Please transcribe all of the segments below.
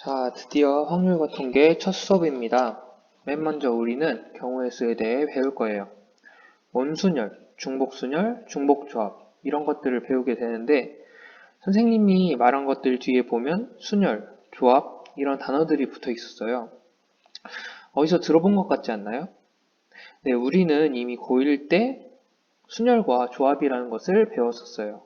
자, 드디어 확률과 통계 첫 수업입니다. 맨 먼저 우리는 경우의 수에 대해 배울 거예요. 원순열, 중복순열, 중복조합 이런 것들을 배우게 되는데 선생님이 말한 것들 뒤에 보면 순열, 조합 이런 단어들이 붙어 있었어요. 어디서 들어본 것 같지 않나요? 네, 우리는 이미 고1 때 순열과 조합이라는 것을 배웠었어요.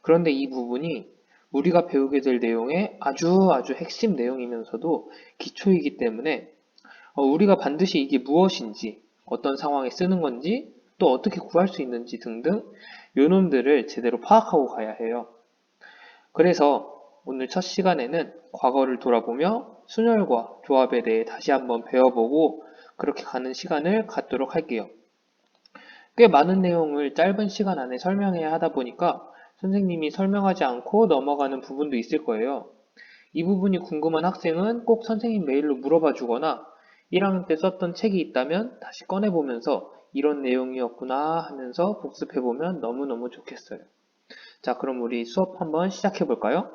그런데 이 부분이 우리가 배우게 될 내용의 아주 핵심 내용이면서도 기초이기 때문에 우리가 반드시 이게 무엇인지, 어떤 상황에 쓰는 건지, 또 어떻게 구할 수 있는지 등등 요놈들을 제대로 파악하고 가야 해요. 그래서 오늘 첫 시간에는 과거를 돌아보며 순열과 조합에 대해 다시 한번 배워보고 그렇게 가는 시간을 갖도록 할게요. 꽤 많은 내용을 짧은 시간 안에 설명해야 하다 보니까 선생님이 설명하지 않고 넘어가는 부분도 있을 거예요. 이 부분이 궁금한 학생은 꼭 선생님 메일로 물어봐 주거나 1학년 때 썼던 책이 있다면 다시 꺼내보면서 이런 내용이었구나 하면서 복습해보면 너무너무 좋겠어요. 자, 그럼 우리 수업 한번 시작해볼까요?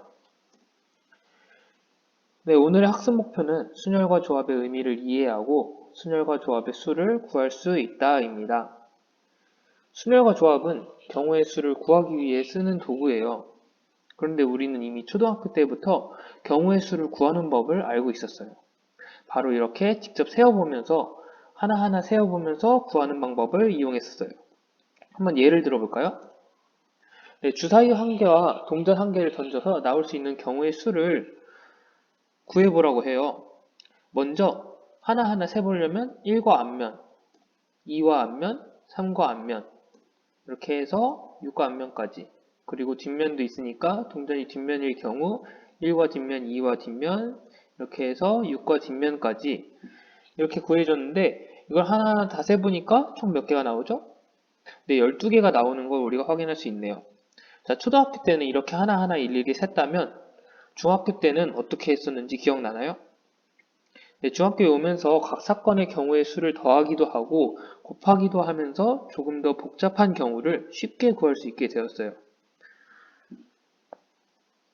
네, 오늘의 학습 목표는 순열과 조합의 의미를 이해하고 순열과 조합의 수를 구할 수 있다입니다. 순열과 조합은 경우의 수를 구하기 위해 쓰는 도구예요. 그런데 우리는 이미 초등학교 때부터 경우의 수를 구하는 법을 알고 있었어요. 바로 이렇게 직접 세어보면서 하나하나 세어보면서 구하는 방법을 이용했었어요. 한번 예를 들어볼까요? 네, 주사위 한 개와 동전 한 개를 던져서 나올 수 있는 경우의 수를 구해보라고 해요. 먼저 하나하나 세보려면 1과 앞면, 2와 앞면, 3과 앞면 이렇게 해서 6과 앞면까지 그리고 뒷면도 있으니까 동전이 뒷면일 경우 1과 뒷면, 2와 뒷면 이렇게 해서 6과 뒷면까지 이렇게 구해줬는데 이걸 하나하나 다 세보니까 총 몇 개가 나오죠? 네, 12개가 나오는 걸 우리가 확인할 수 있네요. 자, 초등학교 때는 이렇게 하나하나 일일이 셌다면 중학교 때는 어떻게 했었는지 기억나나요? 네, 중학교에 오면서 각 사건의 경우의 수를 더하기도 하고 곱하기도 하면서 조금 더 복잡한 경우를 쉽게 구할 수 있게 되었어요.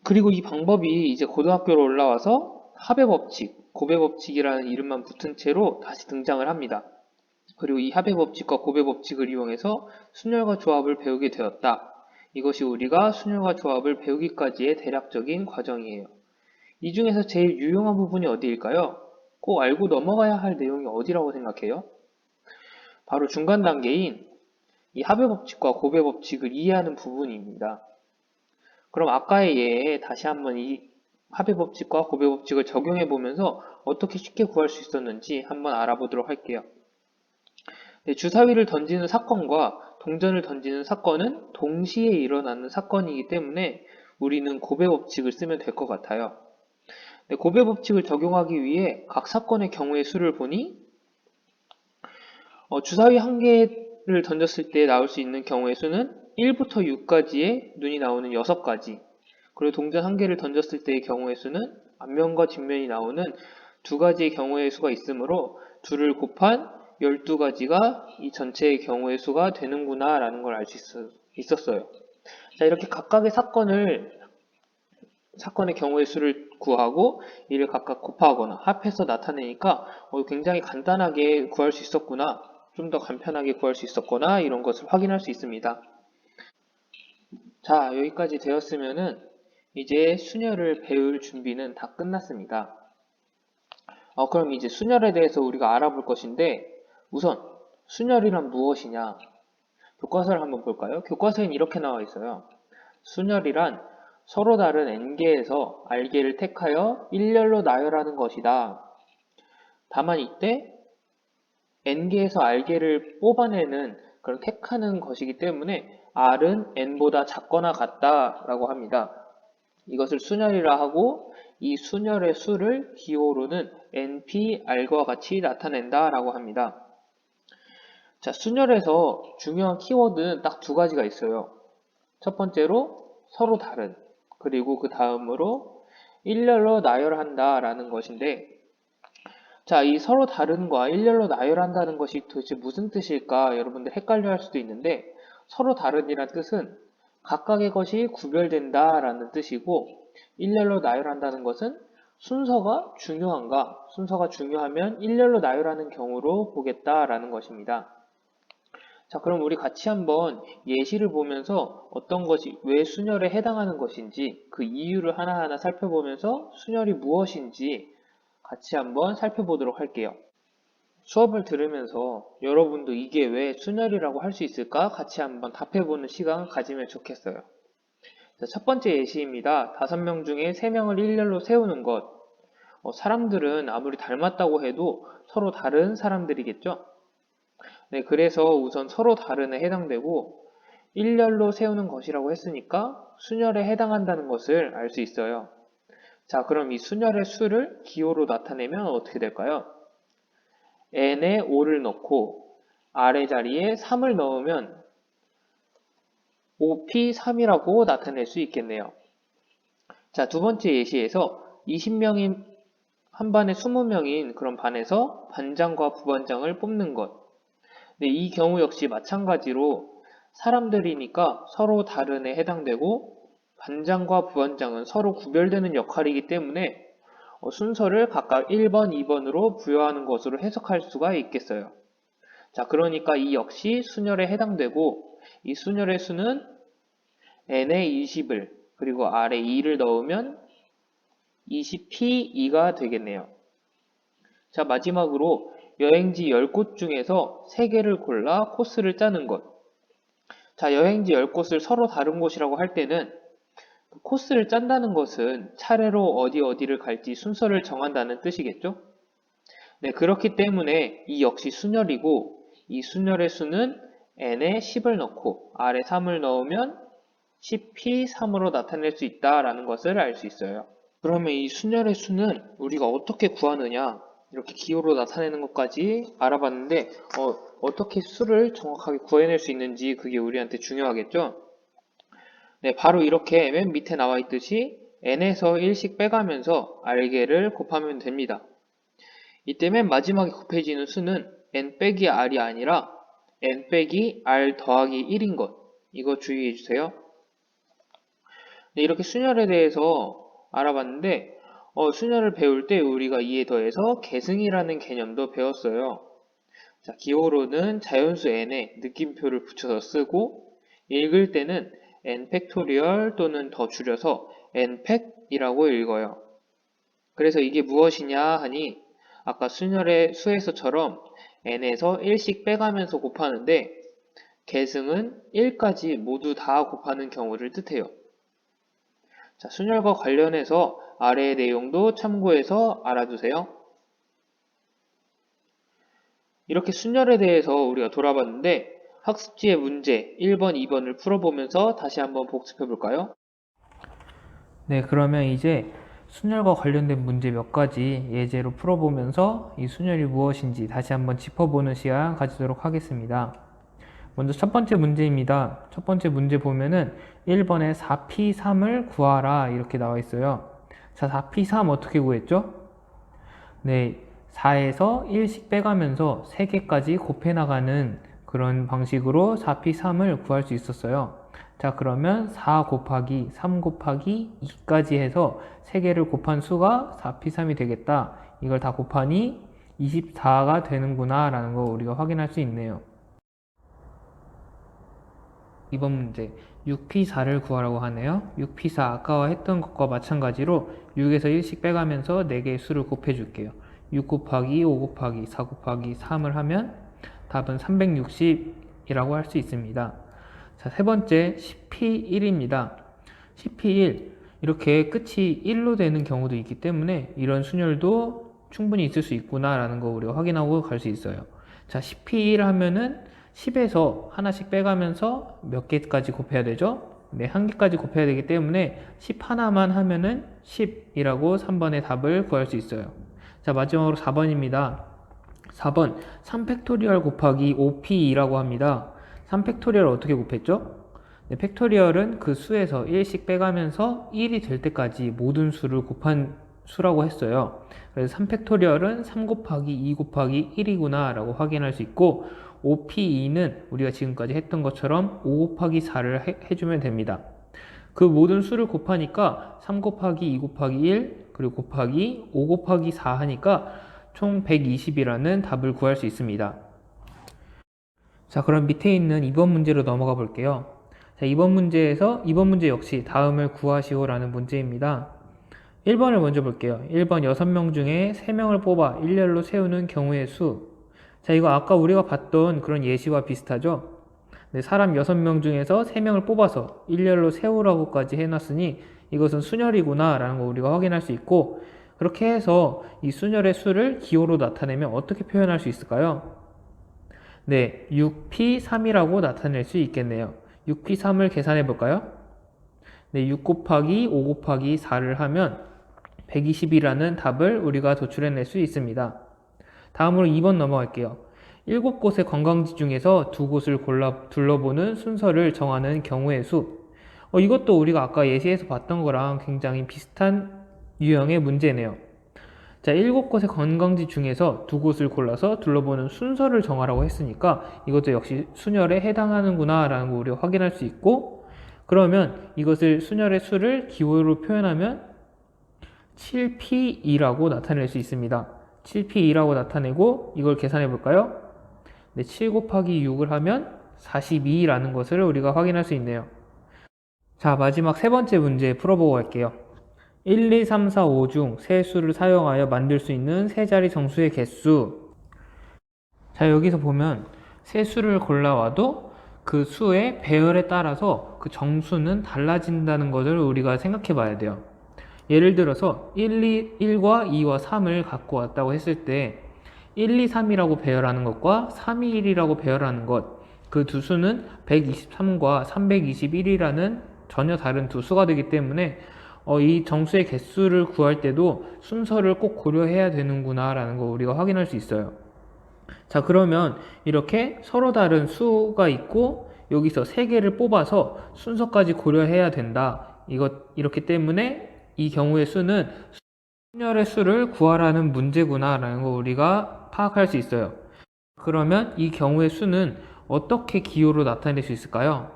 그리고 이 방법이 이제 고등학교로 올라와서 합의 법칙, 고배 법칙이라는 이름만 붙은 채로 다시 등장을 합니다. 그리고 이 합의 법칙과 고배 법칙을 이용해서 순열과 조합을 배우게 되었다. 이것이 우리가 순열과 조합을 배우기까지의 대략적인 과정이에요. 이 중에서 제일 유용한 부분이 어디일까요? 꼭 알고 넘어가야 할 내용이 어디라고 생각해요? 바로 중간 단계인 이 합의 법칙과 고배 법칙을 이해하는 부분입니다. 그럼 아까의 예에 다시 한번 이 합의 법칙과 고배 법칙을 적용해 보면서 어떻게 쉽게 구할 수 있었는지 한번 알아보도록 할게요. 네, 주사위를 던지는 사건과 동전을 던지는 사건은 동시에 일어나는 사건이기 때문에 우리는 고배 법칙을 쓰면 될 것 같아요. 네, 고배 법칙을 적용하기 위해 각 사건의 경우의 수를 보니 주사위 한 개를 던졌을 때 나올 수 있는 경우의 수는 1부터 6까지의 눈이 나오는 6가지, 그리고 동전 한 개를 던졌을 때의 경우의 수는 앞면과 뒷면이 나오는 2가지의 경우의 수가 있으므로 2를 곱한 12가지가 이 전체의 경우의 수가 되는구나 라는 걸 알 수 있었어요. 자, 이렇게 각각의 사건의 경우의 수를 구하고 이를 각각 곱하거나 합해서 나타내니까 굉장히 간단하게 구할 수 있었구나, 좀 더 간편하게 구할 수 있었거나 이런 것을 확인할 수 있습니다. 자, 여기까지 되었으면은 이제 순열을 배울 준비는 다 끝났습니다. 그럼 이제 순열에 대해서 우리가 알아볼 것인데 우선 순열이란 무엇이냐? 교과서를 한번 볼까요? 교과서엔 이렇게 나와 있어요. 순열이란 서로 다른 n개에서 r개를 택하여 일렬로 나열하는 것이다. 다만 이때 n개에서 r개를 뽑아내는 그런 택하는 것이기 때문에 r은 n보다 작거나 같다라고 합니다. 이것을 순열이라 하고 이 순열의 수를 기호로는 np, r과 같이 나타낸다라고 합니다. 자, 순열에서 중요한 키워드는 딱 2가지가 있어요. 첫 번째로 서로 다른, 그리고 그 다음으로 일렬로 나열한다 라는 것인데, 자, 이 서로 다른과 일렬로 나열한다는 것이 도대체 무슨 뜻일까 여러분들 헷갈려 할 수도 있는데, 서로 다른이란 뜻은 각각의 것이 구별된다 라는 뜻이고 일렬로 나열한다는 것은 순서가 중요한가? 순서가 중요하면 일렬로 나열하는 경우로 보겠다라는 것입니다. 자, 그럼 우리 같이 한번 예시를 보면서 어떤 것이 왜 순열에 해당하는 것인지 그 이유를 하나하나 살펴보면서 순열이 무엇인지 같이 한번 살펴보도록 할게요. 수업을 들으면서 여러분도 이게 왜 순열이라고 할 수 있을까? 같이 한번 답해보는 시간을 가지면 좋겠어요. 자, 첫 번째 예시입니다. 5명 중에 3명을 일렬로 세우는 것. 사람들은 아무리 닮았다고 해도 서로 다른 사람들이겠죠? 네, 그래서 우선 서로 다른에 해당되고 일렬로 세우는 것이라고 했으니까 순열에 해당한다는 것을 알 수 있어요. 자, 그럼 이 순열의 수를 기호로 나타내면 어떻게 될까요? n에 5를 넣고 아래 자리에 3을 넣으면 5p3이라고 나타낼 수 있겠네요. 자, 두 번째 예시에서 20명인 한 반에 20명인 그런 반에서 반장과 부반장을 뽑는 것. 네, 이 경우 역시 마찬가지로 사람들이니까 서로 다른에 해당되고 반장과 부반장은 서로 구별되는 역할이기 때문에 순서를 각각 1번, 2번으로 부여하는 것으로 해석할 수가 있겠어요. 자, 그러니까 이 역시 순열에 해당되고 이 순열의 수는 n에 20을 그리고 아래 2를 넣으면 20p2가 되겠네요. 자, 마지막으로 여행지 10곳 중에서 3개를 골라 코스를 짜는 것. 자, 여행지 10곳을 서로 다른 곳이라고 할 때는 코스를 짠다는 것은 차례로 어디를 갈지 순서를 정한다는 뜻이겠죠? 네, 그렇기 때문에 이 역시 순열이고 이 순열의 수는 n에 10을 넣고 아래 3을 넣으면 10p3으로 나타낼 수 있다라는 것을 알 수 있어요. 그러면 이 순열의 수는 우리가 어떻게 구하느냐? 이렇게 기호로 나타내는 것까지 알아봤는데 어떻게 수를 정확하게 구해낼 수 있는지 그게 우리한테 중요하겠죠? 네, 바로 이렇게 맨 밑에 나와 있듯이 n에서 1씩 빼가면서 r개를 곱하면 됩니다. 이때 맨 마지막에 곱해지는 수는 n 빼기 r이 아니라 n 빼기 r 더하기 1인 것. 이거 주의해 주세요. 네, 이렇게 순열에 대해서 알아봤는데 순열을 배울 때 우리가 이에 더해서 계승이라는 개념도 배웠어요. 자, 기호로는 자연수 n에 느낌표를 붙여서 쓰고 읽을 때는 n 팩토리얼 또는 더 줄여서 n 팩이라고 읽어요. 그래서 이게 무엇이냐 하니 아까 순열의 수에서처럼 n에서 1씩 빼가면서 곱하는데 계승은 1까지 모두 다 곱하는 경우를 뜻해요. 자, 순열과 관련해서 아래의 내용도 참고해서 알아두세요. 이렇게 순열에 대해서 우리가 돌아봤는데 학습지의 문제 1번, 2번을 풀어보면서 다시 한번 복습해 볼까요? 네, 그러면 이제 순열과 관련된 문제 몇 가지 예제로 풀어보면서 이 순열이 무엇인지 다시 한번 짚어보는 시간 가지도록 하겠습니다. 먼저 첫 번째 문제입니다. 첫 번째 문제 보면은 1번에 4p3을 구하라 이렇게 나와 있어요. 자, 4p3 어떻게 구했죠? 네, 4에서 1씩 빼가면서 3개까지 곱해 나가는 그런 방식으로 4p3을 구할 수 있었어요. 자, 그러면 4 곱하기 3 곱하기 2까지 해서 3개를 곱한 수가 4p3이 되겠다. 이걸 다 곱하니 24가 되는구나 라는 거 우리가 확인할 수 있네요. 이번 문제 6p4를 구하라고 하네요. 6p4 아까 했던 것과 마찬가지로 6에서 1씩 빼가면서 4개의 수를 곱해 줄게요. 6 곱하기 5 곱하기 4 곱하기 3을 하면 답은 360이라고 할 수 있습니다. 자, 세 번째 10p1입니다. 10p1 이렇게 끝이 1로 되는 경우도 있기 때문에 이런 순열도 충분히 있을 수 있구나 라는 거 우리가 확인하고 갈 수 있어요. 자, 10p1 하면은 10에서 하나씩 빼가면서 몇 개까지 곱해야 되죠? 네, 한 개까지 곱해야 되기 때문에 10 하나만 하면은 10이라고 3번의 답을 구할 수 있어요. 자, 마지막으로 4번입니다. 4번 3팩토리얼 곱하기 5p2라고 합니다. 3팩토리얼 어떻게 곱했죠? 네, 팩토리얼은 그 수에서 1씩 빼가면서 1이 될 때까지 모든 수를 곱한 수라고 했어요. 그래서 3팩토리얼은 3 곱하기 2 곱하기 1이구나 라고 확인할 수 있고 5p2는 우리가 지금까지 했던 것처럼 5 곱하기 4를 해주면 됩니다. 그 모든 수를 곱하니까 3 곱하기 2 곱하기 1, 그리고 곱하기 5 곱하기 4 하니까 총 120이라는 답을 구할 수 있습니다. 자, 그럼 밑에 있는 2번 문제로 넘어가 볼게요. 자, 2번 문제 역시 다음을 구하시오라는 문제입니다. 1번을 먼저 볼게요. 1번 6명 중에 3명을 뽑아 일렬로 세우는 경우의 수. 자, 이거 아까 우리가 봤던 그런 예시와 비슷하죠? 네, 사람 6명 중에서 3명을 뽑아서 일렬로 세우라고까지 해놨으니 이것은 순열이구나 라는 거 우리가 확인할 수 있고, 그렇게 해서 이 순열의 수를 기호로 나타내면 어떻게 표현할 수 있을까요? 네, 6p3이라고 나타낼 수 있겠네요. 6p3을 계산해 볼까요? 네, 6 곱하기 5 곱하기 4를 하면 120이라는 답을 우리가 도출해낼 수 있습니다. 다음으로 2번 넘어갈게요. 7곳의 관광지 중에서 2곳을 골라 둘러보는 순서를 정하는 경우의 수. 이것도 우리가 아까 예시에서 봤던 거랑 굉장히 비슷한 유형의 문제네요. 자, 7곳의 관광지 중에서 2곳을 골라서 둘러보는 순서를 정하라고 했으니까 이것도 역시 순열에 해당하는구나 라는 거 우리가 확인할 수 있고, 그러면 이것을 순열의 수를 기호로 표현하면 7p2라고 나타낼 수 있습니다. 7p2라고 나타내고 이걸 계산해 볼까요? 네, 7 곱하기 6을 하면 42라는 것을 우리가 확인할 수 있네요. 자, 마지막 세 번째 문제 풀어보고 갈게요. 1, 2, 3, 4, 5 중 세 수를 사용하여 만들 수 있는 세 자리 정수의 개수. 자, 여기서 보면 세 수를 골라와도 그 수의 배열에 따라서 그 정수는 달라진다는 것을 우리가 생각해 봐야 돼요. 예를 들어서 1과 2와 3을 갖고 왔다고 했을 때 1, 2, 3이라고 배열하는 것과 3, 2, 1이라고 배열하는 것, 그 두 수는 123과 321이라는 전혀 다른 두 수가 되기 때문에 이 정수의 개수를 구할 때도 순서를 꼭 고려해야 되는구나 라는 거 우리가 확인할 수 있어요. 자, 그러면 이렇게 서로 다른 수가 있고 여기서 세 개를 뽑아서 순서까지 고려해야 된다. 이렇기 때문에 이 경우의 수는 순열의 수를 구하라는 문제구나 라는 거 우리가 파악할 수 있어요. 그러면 이 경우의 수는 어떻게 기호로 나타낼 수 있을까요?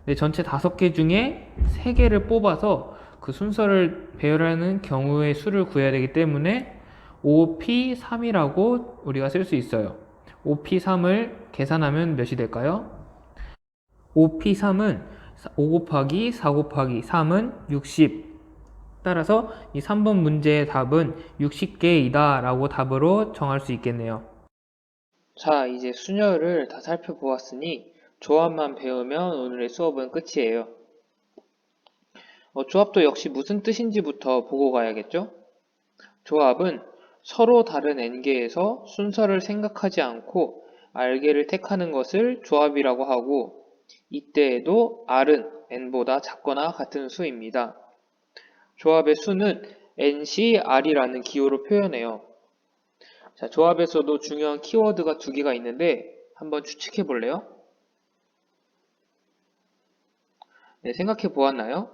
네, 전체 5개 중에 3개를 뽑아서 그 순서를 배열하는 경우의 수를 구해야 되기 때문에 5p3이라고 우리가 쓸 수 있어요. 5p3을 계산하면 몇이 될까요? 5p3은 5 곱하기 4 곱하기 3은 60. 따라서 이 3번 문제의 답은 60개이다 라고 답으로 정할 수 있겠네요. 자, 이제 순열을 다 살펴보았으니 조합만 배우면 오늘의 수업은 끝이에요. 조합도 역시 무슨 뜻인지부터 보고 가야겠죠? 조합은 서로 다른 n개에서 순서를 생각하지 않고 r개를 택하는 것을 조합이라고 하고, 이때에도 r은 n보다 작거나 같은 수입니다. 조합의 수는 NCR이라는 기호로 표현해요. 자, 조합에서도 중요한 키워드가 2개가 있는데 한번 추측해 볼래요? 네, 생각해 보았나요?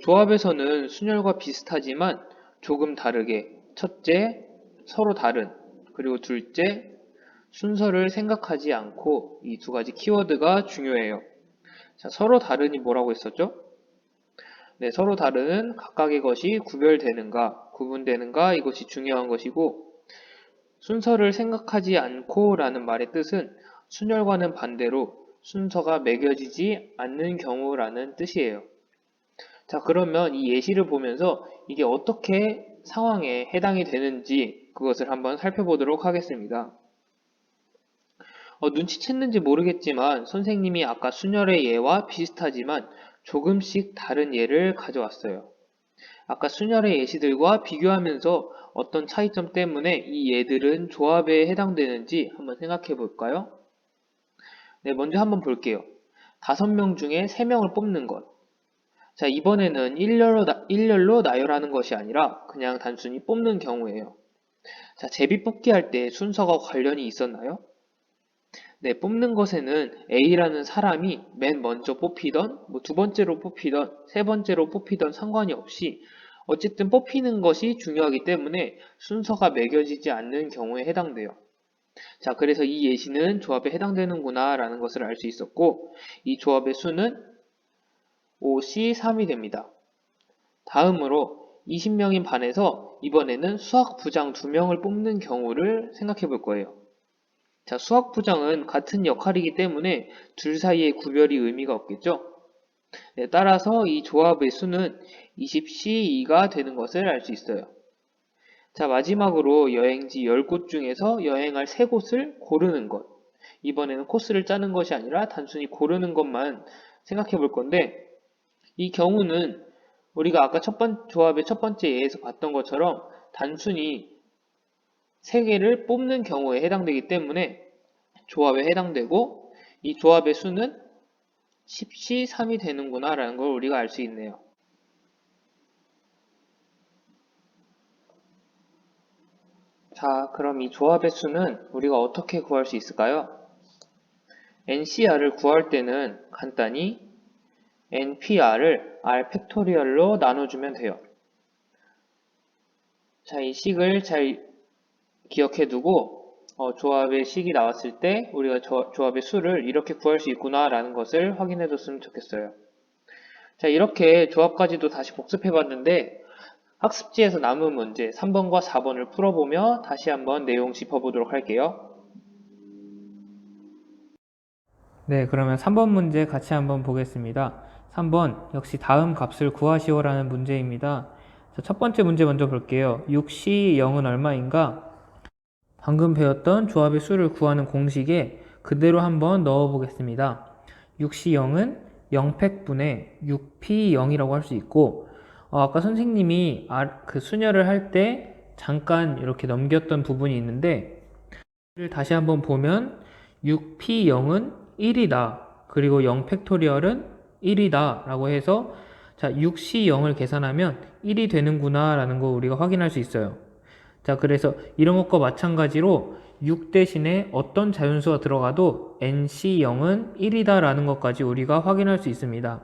조합에서는 순열과 비슷하지만 조금 다르게 첫째, 서로 다른, 그리고 둘째, 순서를 생각하지 않고 이 2가지 키워드가 중요해요. 자, 서로 다른이 뭐라고 했었죠? 네, 서로 다른 각각의 것이 구별되는가, 구분되는가 이것이 중요한 것이고, 순서를 생각하지 않고 라는 말의 뜻은 순열과는 반대로 순서가 매겨지지 않는 경우라는 뜻이에요. 자, 그러면 이 예시를 보면서 이게 어떻게 상황에 해당이 되는지 그것을 한번 살펴보도록 하겠습니다. 눈치챘는지 모르겠지만 선생님이 아까 순열의 예와 비슷하지만 조금씩 다른 예를 가져왔어요. 아까 순열의 예시들과 비교하면서 어떤 차이점 때문에 이 예들은 조합에 해당되는지 한번 생각해 볼까요? 네, 먼저 한번 볼게요. 5명 중에 3명을 뽑는 것. 자, 이번에는 일렬로 나열하는 것이 아니라 그냥 단순히 뽑는 경우예요. 자, 제비 뽑기 할 때 순서가 관련이 있었나요? 네, 뽑는 것에는 A라는 사람이 맨 먼저 뽑히던, 두 번째로 뽑히던, 세 번째로 뽑히던 상관이 없이 어쨌든 뽑히는 것이 중요하기 때문에 순서가 매겨지지 않는 경우에 해당돼요. 자, 그래서 이 예시는 조합에 해당되는구나 라는 것을 알 수 있었고, 이 조합의 수는 5C3이 됩니다. 다음으로 20명인 반에서 이번에는 수학부장 2명을 뽑는 경우를 생각해 볼 거예요. 자, 수학부장은 같은 역할이기 때문에 둘 사이의 구별이 의미가 없겠죠? 네, 따라서 이 조합의 수는 20C2가 되는 것을 알 수 있어요. 자, 마지막으로 여행지 10곳 중에서 여행할 3곳을 고르는 것. 이번에는 코스를 짜는 것이 아니라 단순히 고르는 것만 생각해 볼 건데, 이 경우는 우리가 아까 조합의 첫 번째 예에서 봤던 것처럼 단순히 3개를 뽑는 경우에 해당되기 때문에 조합에 해당되고, 이 조합의 수는 10C3이 되는구나 라는 걸 우리가 알 수 있네요. 자, 그럼 이 조합의 수는 우리가 어떻게 구할 수 있을까요? NCR을 구할 때는 간단히 NPR을 R 팩토리얼로 나눠주면 돼요. 자, 이 식을 잘 기억해 두고 조합의 식이 나왔을 때 우리가 조합의 수를 이렇게 구할 수 있구나 라는 것을 확인해 뒀으면 좋겠어요. 자, 이렇게 조합까지도 다시 복습해 봤는데 학습지에서 남은 문제 3번과 4번을 풀어보며 다시 한번 내용 짚어보도록 할게요. 네, 그러면 3번 문제 같이 한번 보겠습니다. 3번 역시 다음 값을 구하시오라는 문제입니다. 자, 첫 번째 문제 먼저 볼게요. 6C 0은 얼마인가? 방금 배웠던 조합의 수를 구하는 공식에 그대로 한번 넣어 보겠습니다. 6C 0은 0팩분의 6P 0이라고 할 수 있고, 아까 선생님이 그 수녀를 할 때 잠깐 이렇게 넘겼던 부분이 있는데, 다시 한번 보면 6P 0은 1이다. 그리고 0팩토리얼은 1이다. 라고 해서 자, 6C 0을 계산하면 1이 되는구나 라는 거 우리가 확인할 수 있어요. 자, 그래서 이런 것과 마찬가지로 6 대신에 어떤 자연수가 들어가도 NC 0은 1이다 라는 것까지 우리가 확인할 수 있습니다.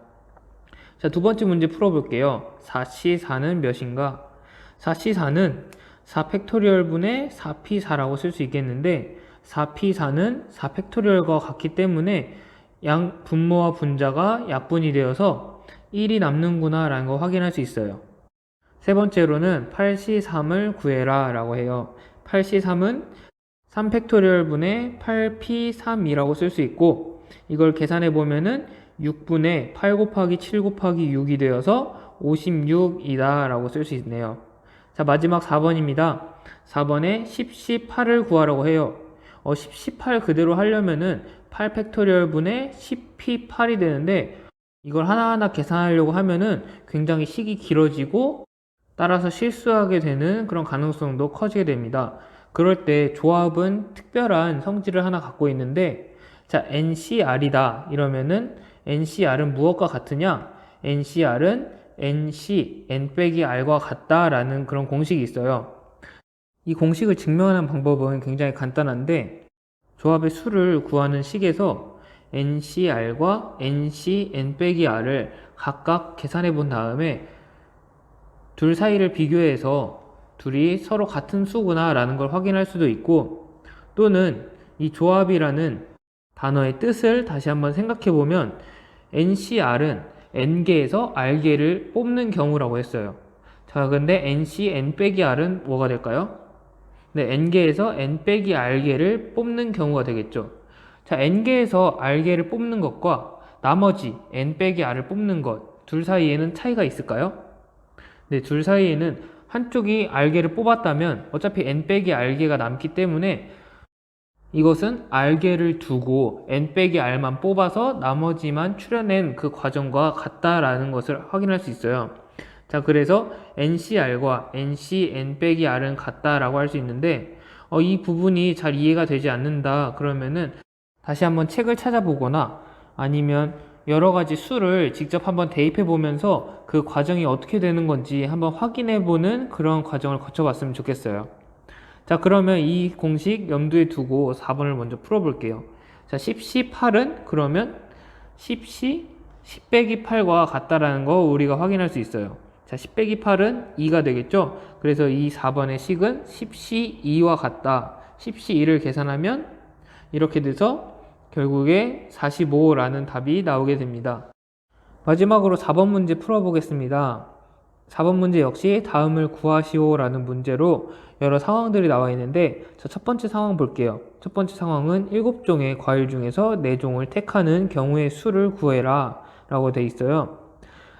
자, 두 번째 문제 풀어볼게요. 4C4는 몇인가? 4C4는 4팩토리얼 분의 4P4라고 쓸 수 있겠는데 4P4는 4팩토리얼과 같기 때문에 양 분모와 분자가 약분이 되어서 1이 남는구나 라는 거 확인할 수 있어요. 세 번째로는 8C3을 구해라 라고 해요. 8C3은 3팩토리얼 분의 8P3이라고 쓸 수 있고 이걸 계산해 보면은 6분의 8 곱하기 7 곱하기 6이 되어서 56이다 라고 쓸 수 있네요. 자, 마지막 4번입니다. 4번에 10C8을 구하라고 해요. 10C8 그대로 하려면은 8팩토리얼 분의 10P8이 되는데 이걸 하나하나 계산하려고 하면은 굉장히 식이 길어지고 따라서 실수하게 되는 그런 가능성도 커지게 됩니다. 그럴 때 조합은 특별한 성질을 하나 갖고 있는데 자, NCR이다 이러면은 NCR은 무엇과 같으냐? NCR은 NC, N 빼기 R과 같다라는 그런 공식이 있어요. 이 공식을 증명하는 방법은 굉장히 간단한데 조합의 수를 구하는 식에서 NCR과 NC, N 빼기 R을 각각 계산해 본 다음에 둘 사이를 비교해서 둘이 서로 같은 수구나 라는 걸 확인할 수도 있고 또는 이 조합이라는 단어의 뜻을 다시 한번 생각해 보면 NCR은 N개에서 R개를 뽑는 경우라고 했어요. 자, 근데 NC, N 빼기 R은 뭐가 될까요? 네, N개에서 N 빼기 R개를 뽑는 경우가 되겠죠. 자, N개에서 R개를 뽑는 것과 나머지 N 빼기 R을 뽑는 것, 둘 사이에는 차이가 있을까요? 네, 둘 사이에는 한쪽이 R개를 뽑았다면 어차피 N 빼기 R개가 남기 때문에 이것은 R개를 두고 N 빼기 R만 뽑아서 나머지만 추려낸 그 과정과 같다라는 것을 확인할 수 있어요. 자, 그래서 NCR과 NC, N 빼기 R은 같다라고 할 수 있는데 이 부분이 잘 이해가 되지 않는다 그러면은 다시 한번 책을 찾아보거나 아니면 여러 가지 수를 직접 한번 대입해 보면서 그 과정이 어떻게 되는 건지 한번 확인해 보는 그런 과정을 거쳐봤으면 좋겠어요. 자, 그러면 이 공식 염두에 두고 4번을 먼저 풀어볼게요. 자, 10C8은 그러면 10C 10 빼기 8과 같다라는 거 우리가 확인할 수 있어요. 자, 10 빼기 8은 2가 되겠죠? 그래서 이 4번의 식은 10C2와 같다. 10C2를 계산하면 이렇게 돼서 결국에 45라는 답이 나오게 됩니다. 마지막으로 4번 문제 풀어보겠습니다. 4번 문제 역시 다음을 구하시오라는 문제로 여러 상황들이 나와 있는데, 자, 첫 번째 상황 볼게요. 첫 번째 상황은 7종의 과일 중에서 4종을 택하는 경우의 수를 구해라 라고 돼 있어요.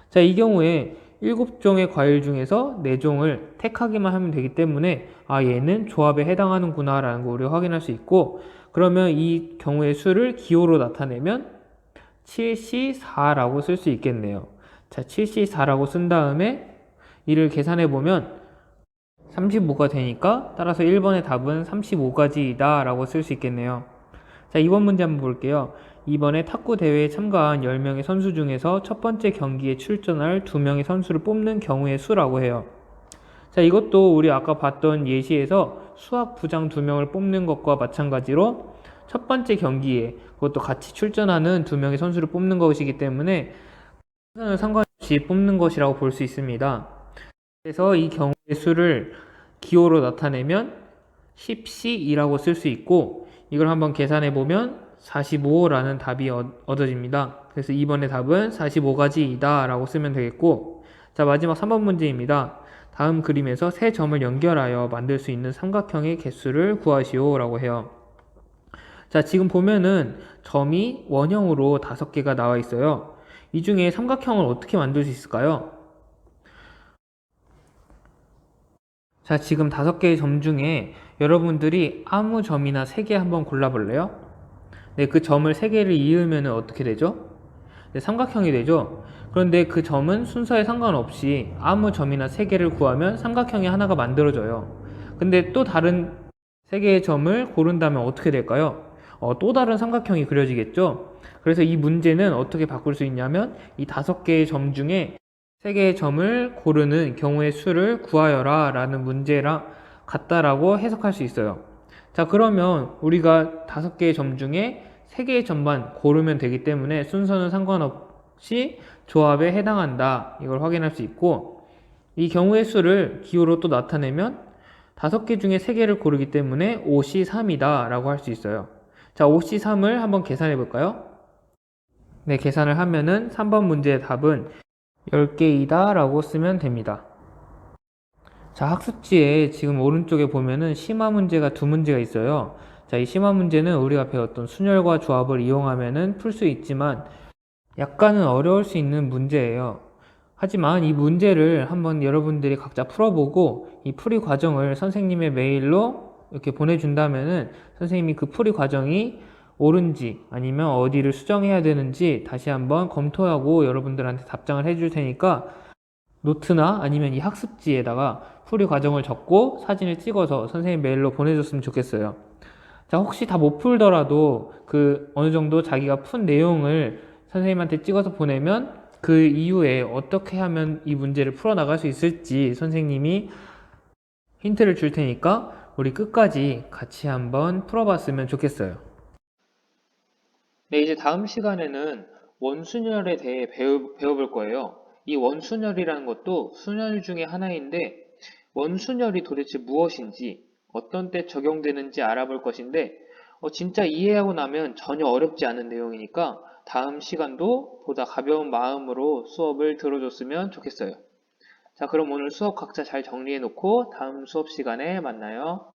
자, 이 경우에 7종의 과일 중에서 4종을 택하기만 하면 되기 때문에 얘는 조합에 해당하는구나 라는 거 우리가 확인할 수 있고, 그러면 이 경우의 수를 기호로 나타내면 7C4라고 쓸 수 있겠네요. 자, 7C4라고 쓴 다음에 이를 계산해 보면 35가 되니까 따라서 1번의 답은 35가지이다 라고 쓸 수 있겠네요. 자, 2번 문제 한번 볼게요. 이번에 탁구 대회에 참가한 10명의 선수 중에서 첫 번째 경기에 출전할 2명의 선수를 뽑는 경우의 수라고 해요. 자, 이것도 우리 아까 봤던 예시에서 수학 부장 2명을 뽑는 것과 마찬가지로 첫 번째 경기에 그것도 같이 출전하는 2명의 선수를 뽑는 것이기 때문에 상관없이 뽑는 것이라고 볼 수 있습니다. 그래서 이 경우의 수를 기호로 나타내면 10C2라고 쓸 수 있고, 이걸 한번 계산해 보면 45라는 답이 얻어집니다. 그래서 2번의 답은 45가지이다 라고 쓰면 되겠고, 자, 마지막 3번 문제입니다. 다음 그림에서 세 점을 연결하여 만들 수 있는 삼각형의 개수를 구하시오 라고 해요. 자, 지금 보면은 점이 원형으로 5개가 나와 있어요. 이 중에 삼각형을 어떻게 만들 수 있을까요? 자, 지금 5개의 점 중에 여러분들이 아무 점이나 3개 한번 골라볼래요? 네, 그 점을 3개를 이으면 어떻게 되죠? 네, 삼각형이 되죠? 그런데 그 점은 순서에 상관없이 아무 점이나 3개를 구하면 삼각형이 하나가 만들어져요. 근데 또 다른 3개의 점을 고른다면 어떻게 될까요? 또 다른 삼각형이 그려지겠죠? 그래서 이 문제는 어떻게 바꿀 수 있냐면 이 5개의 점 중에 3개의 점을 고르는 경우의 수를 구하여라 라는 문제랑 같다라고 해석할 수 있어요. 자, 그러면 우리가 5개의 점 중에 3개의 점만 고르면 되기 때문에 순서는 상관없이 조합에 해당한다, 이걸 확인할 수 있고, 이 경우의 수를 기호로 또 나타내면 5개 중에 3개를 고르기 때문에 5C3이다 라고 할 수 있어요. 자, 5C3을 한번 계산해 볼까요? 네, 계산을 하면은 3번 문제의 답은 10개이다 라고 쓰면 됩니다. 자, 학습지에 지금 오른쪽에 보면은 심화 문제가 2문제가 있어요. 자, 이 심화 문제는 우리가 배웠던 순열과 조합을 이용하면은 풀 수 있지만 약간은 어려울 수 있는 문제예요. 하지만 이 문제를 한번 여러분들이 각자 풀어보고 이 풀이 과정을 선생님의 메일로 이렇게 보내준다면은 선생님이 그 풀이 과정이 옳은지 아니면 어디를 수정해야 되는지 다시 한번 검토하고 여러분들한테 답장을 해줄 테니까 노트나 아니면 이 학습지에다가 풀이 과정을 적고 사진을 찍어서 선생님 메일로 보내줬으면 좋겠어요. 자, 혹시 다 못 풀더라도 그 어느 정도 자기가 푼 내용을 선생님한테 찍어서 보내면 그 이후에 어떻게 하면 이 문제를 풀어나갈 수 있을지 선생님이 힌트를 줄 테니까 우리 끝까지 같이 한번 풀어봤으면 좋겠어요. 네, 이제 다음 시간에는 원순열에 대해 배워볼 거예요. 이 원순열이라는 것도 순열 중에 하나인데 원순열이 도대체 무엇인지 어떤 때 적용되는지 알아볼 것인데 진짜 이해하고 나면 전혀 어렵지 않은 내용이니까 다음 시간도 보다 가벼운 마음으로 수업을 들어줬으면 좋겠어요. 자, 그럼 오늘 수업 각자 잘 정리해 놓고 다음 수업 시간에 만나요.